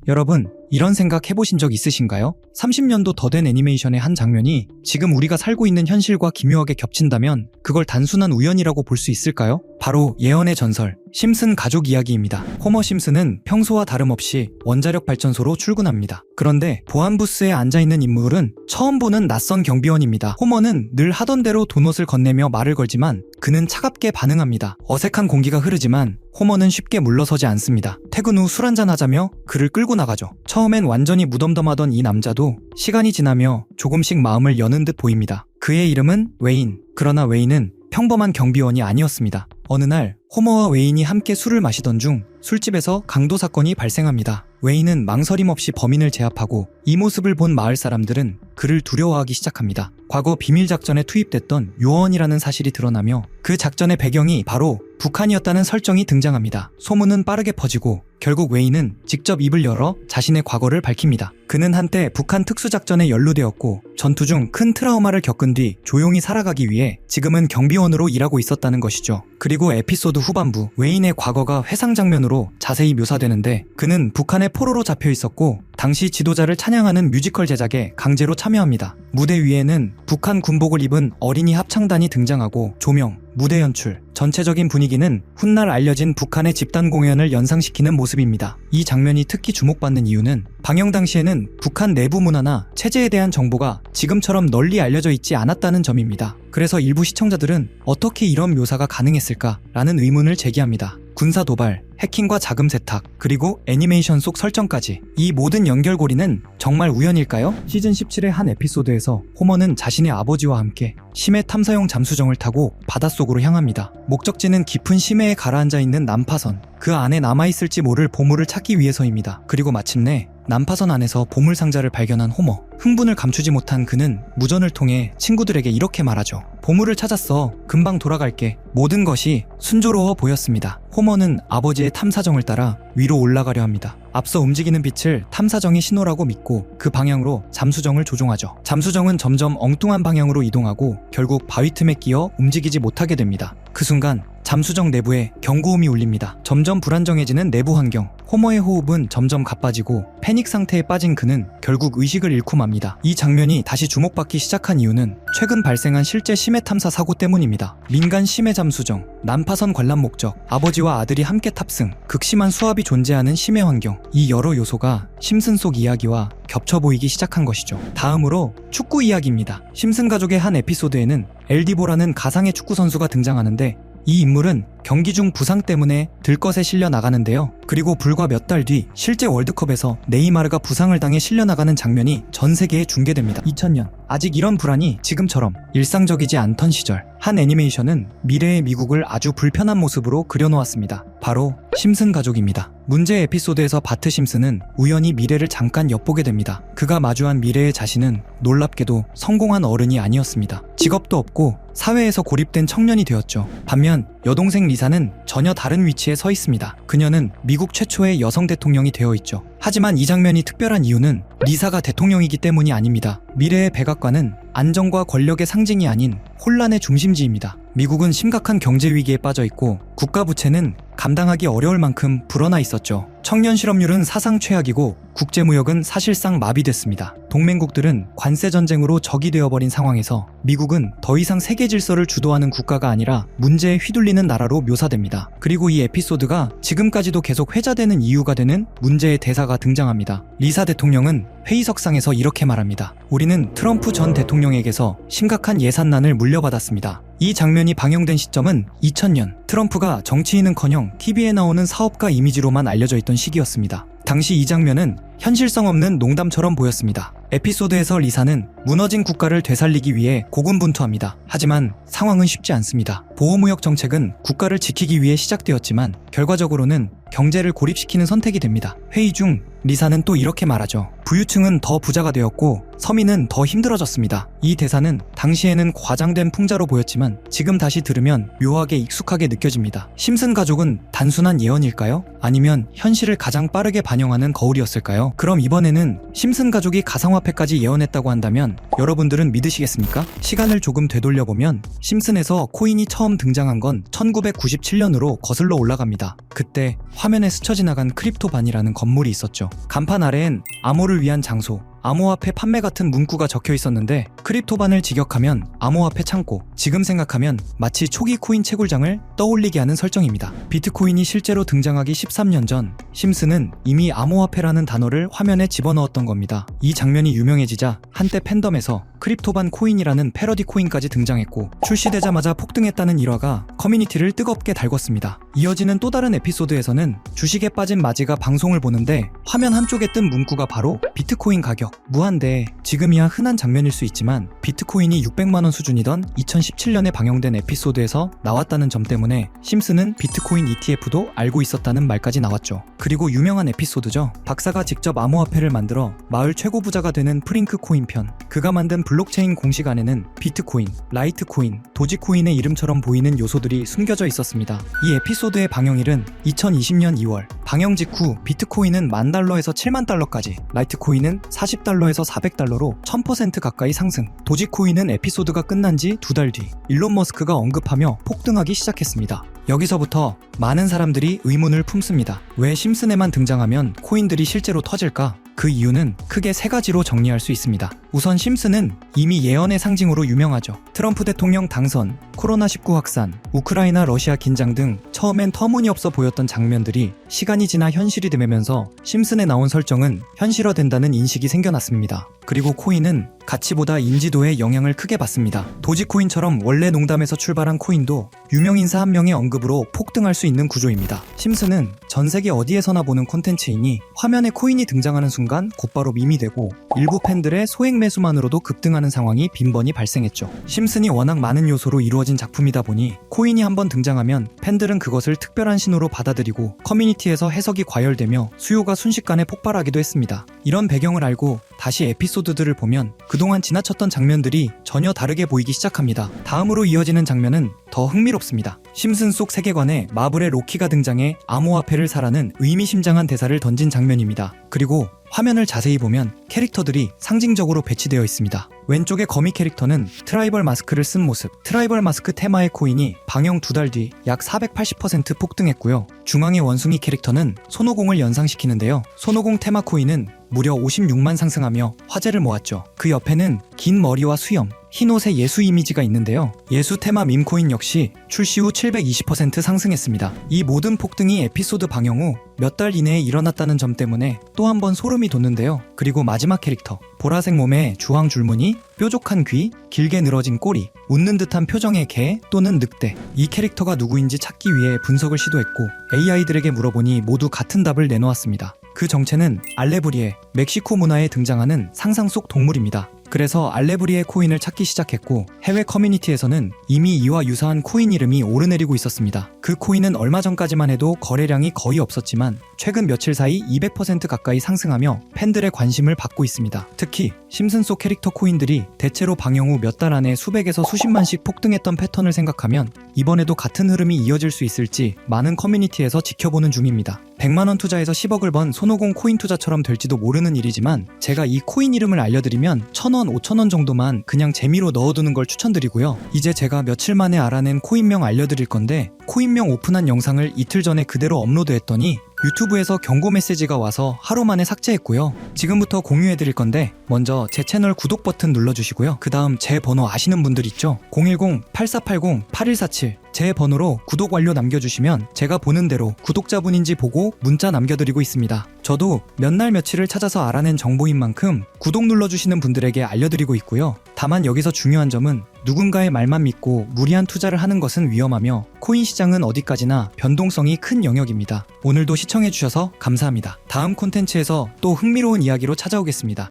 여러분, 이런 생각 해보신 적 있으신가요? 30년도 더 된 애니메이션의 한 장면이 지금 우리가 살고 있는 현실과 기묘하게 겹친다면 그걸 단순한 우연이라고 볼 수 있을까요? 바로 예언의 전설, 심슨 가족 이야기입니다. 호머 심슨은 평소와 다름없이 원자력 발전소로 출근합니다. 그런데 보안 부스에 앉아있는 인물은 처음 보는 낯선 경비원입니다. 호머는 늘 하던 대로 도넛을 건네며 말을 걸지만 그는 차갑게 반응합니다. 어색한 공기가 흐르지만 호머는 쉽게 물러서지 않습니다. 퇴근 후 술 한잔 하자며 그를 끌고 나가죠. 처음엔 완전히 무덤덤하던 이 남자도 시간이 지나며 조금씩 마음을 여는 듯 보입니다. 그의 이름은 웨인. 그러나 웨인은 평범한 경비원이 아니었습니다. 어느 날 호머와 웨인이 함께 술을 마시던 중 술집에서 강도 사건이 발생합니다. 웨인은 망설임 없이 범인을 제압하고 이 모습을 본 마을 사람들은 그를 두려워하기 시작합니다. 과거 비밀작전에 투입됐던 요원이라는 사실이 드러나며 그 작전의 배경이 바로 북한이었다는 설정이 등장합니다. 소문은 빠르게 퍼지고 결국 웨인은 직접 입을 열어 자신의 과거를 밝힙니다. 그는 한때 북한 특수작전에 연루되었고 전투 중 큰 트라우마를 겪은 뒤 조용히 살아가기 위해 지금은 경비원으로 일하고 있었다는 것이죠. 그리고 에피소드 후반부, 웨인의 과거가 회상 장면으로 자세히 묘사되는데 그는 북한의 포로로 잡혀 있었고 당시 지도자를 찬양하는 뮤지컬 제작에 강제로 참여합니다. 무대 위에는 북한 군복을 입은 어린이 합창단이 등장하고 조명, 무대 연출, 전체적인 분위기는 훗날 알려진 북한의 집단 공연을 연상시키는 모습입니다. 이 장면이 특히 주목받는 이유는 방영 당시에는 북한 내부 문화나 체제에 대한 정보가 지금처럼 널리 알려져 있지 않았다는 점입니다. 그래서 일부 시청자들은 어떻게 이런 묘사가 가능했을까라는 의문을 제기합니다. 군사 도발, 해킹과 자금 세탁, 그리고 애니메이션 속 설정까지 이 모든 연결고리는 정말 우연일까요? 시즌 17의 한 에피소드에서 호머는 자신의 아버지와 함께 심해 탐사용 잠수정을 타고 바닷속으로 향합니다. 목적지는 깊은 심해에 가라앉아 있는 난파선, 그 안에 남아있을지 모를 보물을 찾기 위해서입니다. 그리고 마침내 난파선 안에서 보물상자를 발견한 호머. 흥분을 감추지 못한 그는 무전을 통해 친구들에게 이렇게 말하죠. 보물을 찾았어. 금방 돌아갈게. 모든 것이 순조로워 보였습니다. 호머는 아버지의 탐사정을 따라 위로 올라가려 합니다. 앞서 움직이는 빛을 탐사정이 신호라고 믿고 그 방향으로 잠수정을 조종하죠. 잠수정은 점점 엉뚱한 방향으로 이동하고 결국 바위 틈에 끼어 움직이지 못하게 됩니다. 그 순간 잠수정 내부에 경고음이 울립니다. 점점 불안정해지는 내부 환경. 호머의 호흡은 점점 가빠지고 패닉 상태에 빠진 그는 결국 의식을 잃고 맙니다. 이 장면이 다시 주목받기 시작한 이유는 최근 발생한 실제 심해 탐사 사고 때문입니다. 민간 심해 잠수정, 난파선 관람 목적, 아버지와 아들이 함께 탑승, 극심한 수압이 존재하는 심해 환경. 이 여러 요소가 심슨 속 이야기와 겹쳐 보이기 시작한 것이죠. 다음으로 축구 이야기입니다. 심슨 가족의 한 에피소드에는 엘디보라는 가상의 축구 선수가 등장하는데 이 인물은 경기 중 부상 때문에 들것에 실려 나가는데요. 그리고 불과 몇 달 뒤 실제 월드컵에서 네이마르가 부상을 당해 실려 나가는 장면이 전 세계에 중계됩니다. 2000년, 아직 이런 불안이 지금처럼 일상적이지 않던 시절, 한 애니메이션은 미래의 미국을 아주 불편한 모습으로 그려놓았습니다. 바로 심슨 가족입니다. 문제 에피소드에서 바트 심슨은 우연히 미래를 잠깐 엿보게 됩니다. 그가 마주한 미래의 자신은 놀랍게도 성공한 어른이 아니었습니다. 직업도 없고 사회에서 고립된 청년이 되었죠. 반면 여동생 리사는 전혀 다른 위치에 서 있습니다. 그녀는 미국 최초의 여성 대통령이 되어 있죠. 하지만 이 장면이 특별한 이유는 리사가 대통령이기 때문이 아닙니다. 미래의 백악관은 안정과 권력의 상징이 아닌 혼란의 중심지입니다. 미국은 심각한 경제 위기에 빠져 있고 국가 부채는 감당하기 어려울 만큼 불어나 있었죠. 청년 실업률은 사상 최악이고 국제무역은 사실상 마비됐습니다. 동맹국들은 관세 전쟁으로 적이 되어버린 상황에서 미국은 더 이상 세계 질서를 주도하는 국가가 아니라 문제에 휘둘리는 나라로 묘사됩니다. 그리고 이 에피소드가 지금까지도 계속 회자되는 이유가 되는 문제의 대사가 등장합니다. 리사 대통령은 회의석상에서 이렇게 말합니다. 우리는 트럼프 전 대통령에게서 심각한 예산난을 물려받았습니다. 이 장면이 방영된 시점은 2000년, 트럼프가 정치인은커녕 TV에 나오는 사업가 이미지로만 알려져 있던 시기였습니다. 당시 이 장면은 현실성 없는 농담처럼 보였습니다. 에피소드에서 리사는 무너진 국가를 되살리기 위해 고군분투합니다. 하지만 상황은 쉽지 않습니다. 보호무역 정책은 국가를 지키기 위해 시작되었지만 결과적으로는 경제를 고립시키는 선택이 됩니다. 회의 중 리사는 또 이렇게 말하죠. 부유층은 더 부자가 되었고 서민은 더 힘들어졌습니다. 이 대사는 당시에는 과장된 풍자로 보였지만 지금 다시 들으면 묘하게 익숙하게 느껴집니다. 심슨 가족은 단순한 예언일까요? 아니면 현실을 가장 빠르게 반영하는 거울이었을까요? 그럼 이번에는 심슨 가족이 가상화폐까지 예언했다고 한다면 여러분들은 믿으시겠습니까? 시간을 조금 되돌려보면 심슨에서 코인이 처음 등장한 건 1997년으로 거슬러 올라갑니다. 그때 화면에 스쳐 지나간 크립토반이라는 건물이 있었죠. 간판 아래엔 암호를 위한 장소, 암호화폐 판매 같은 문구가 적혀 있었는데 크립토반을 직역하면 암호화폐 창고, 지금 생각하면 마치 초기 코인 채굴장을 떠올리게 하는 설정입니다. 비트코인이 실제로 등장하기 13년 전 심슨은 이미 암호화폐라는 단어를 화면에 집어넣었던 겁니다. 이 장면이 유명해지자 한때 팬덤에서 크립토반 코인이라는 패러디 코인까지 등장했고 출시되자마자 폭등했다는 일화가 커뮤니티를 뜨겁게 달궜습니다. 이어지는 또 다른 에피소드에서는 주식에 빠진 마지가 방송을 보는데 화면 한쪽에 뜬 문구가 바로 비트코인 가격 무한대. 지금이야 흔한 장면일 수 있지만 비트코인이 600만원 수준이던 2017년에 방영된 에피소드에서 나왔다는 점 때문에 심슨은 비트코인 ETF도 알고 있었다는 말까지 나왔죠. 그리고 유명한 에피소드죠. 박사가 직접 암호화폐를 만들어 마을 최고 부자가 되는 프링크 코인 편. 그가 만든 블록체인 공식 안에는 비트코인, 라이트코인, 도지코인의 이름처럼 보이는 요소들이 숨겨져 있었습니다. 이 에피소드의 방영일은 2020년 2월. 방영 직후 비트코인은 $10,000에서 $70,000까지, 라이트코인은 $40에서 $400로 1000% 가까이 상승. 도지코인은 에피소드가 끝난 지 2달 뒤 일론 머스크가 언급하며 폭등하기 시작했습니다. 여기서부터 많은 사람들이 의문을 품습니다. 왜 심슨에만 등장하면 코인들이 실제로 터질까? 그 이유는 크게 3가지로 정리할 수 있습니다. 우선 심슨은 이미 예언의 상징으로 유명하죠. 트럼프 대통령 당선, 코로나19 확산, 우크라이나 러시아 긴장 등 처음엔 터무니없어 보였던 장면들이 시간이 지나 현실이 되면서 심슨에 나온 설정은 현실화된다는 인식이 생겨났습니다. 그리고 코인은 가치보다 인지도에 영향을 크게 받습니다. 도지코인처럼 원래 농담에서 출발한 코인도 유명인사 한 명의 언급으로 폭등할 수 있는 구조입니다. 심슨은 전 세계 어디에서나 보는 콘텐츠이니 화면에 코인이 등장하는 순간 곧바로 밈이 되고 일부 팬들의 소액 매수만으로도 급등하는 상황이 빈번히 발생했죠. 심슨이 워낙 많은 요소로 이루어진 작품이다 보니 코인이 한번 등장하면 팬들은 그것을 특별한 신호로 받아들이고 커뮤니티에서 해석이 과열되며 수요가 순식간에 폭발하기도 했습니다. 이런 배경을 알고 다시 에피소드들을 보면 그동안 지나쳤던 장면들이 전혀 다르게 보이기 시작합니다. 다음으로 이어지는 장면은 더 흥미롭습니다. 심슨 속 세계관에 마블의 로키가 등장해 암호화폐를 사라는 의미심장한 대사를 던진 장면입니다. 그리고 화면을 자세히 보면 캐릭터들이 상징적으로 배치되어 있습니다. 왼쪽의 거미 캐릭터는 트라이벌 마스크를 쓴 모습. 트라이벌 마스크 테마의 코인이 방영 2달 뒤 약 480% 폭등했고요. 중앙의 원숭이 캐릭터는 손오공을 연상시키는데요. 손오공 테마 코인은 무려 56만 상승하며 화제를 모았죠. 그 옆에는 긴 머리와 수염, 흰 옷의 예수 이미지가 있는데요. 예수 테마 밈코인 역시 출시 후 720% 상승했습니다. 이 모든 폭등이 에피소드 방영 후 몇 달 이내에 일어났다는 점 때문에 또 한 번 소름이 돋는데요. 그리고 마지막 캐릭터, 보라색 몸에 주황 줄무늬, 뾰족한 귀, 길게 늘어진 꼬리, 웃는 듯한 표정의 개 또는 늑대. 이 캐릭터가 누구인지 찾기 위해 분석을 시도했고 AI들에게 물어보니 모두 같은 답을 내놓았습니다. 그 정체는 알레브리에, 멕시코 문화에 등장하는 상상 속 동물입니다. 그래서 알레브리에 코인을 찾기 시작했고 해외 커뮤니티에서는 이미 이와 유사한 코인 이름이 오르내리고 있었습니다. 그 코인은 얼마 전까지만 해도 거래량이 거의 없었지만 최근 며칠 사이 200% 가까이 상승하며 팬들의 관심을 받고 있습니다. 특히 심슨 속 캐릭터 코인들이 대체로 방영 후 몇 달 안에 수백에서 수십만씩 폭등했던 패턴을 생각하면 이번에도 같은 흐름이 이어질 수 있을지 많은 커뮤니티에서 지켜보는 중입니다. 100만원 투자해서 10억을 번 손오공 코인 투자처럼 될지도 모르는 일이지만 제가 이 코인 이름을 알려드리면 1,000원, 5,000원 정도만 그냥 재미로 넣어두는 걸 추천드리고요. 이제 제가 며칠 만에 알아낸 코인명 알려드릴 건데 코인명 오픈한 영상을 이틀 전에 그대로 업로드했더니 유튜브에서 경고 메시지가 와서 하루 만에 삭제했고요. 지금부터 공유해드릴 건데 먼저 제 채널 구독 버튼 눌러주시고요. 그 다음 제 번호 아시는 분들 있죠? 010-8480-8147 제 번호로 구독 완료 남겨주시면 제가 보는 대로 구독자분인지 보고 문자 남겨드리고 있습니다. 저도 몇 날 며칠을 찾아서 알아낸 정보인 만큼 구독 눌러주시는 분들에게 알려드리고 있고요. 다만 여기서 중요한 점은 누군가의 말만 믿고 무리한 투자를 하는 것은 위험하며 코인 시장은 어디까지나 변동성이 큰 영역입니다. 오늘도 시청해주셔서 감사합니다. 다음 콘텐츠에서 또 흥미로운 이야기로 찾아오겠습니다.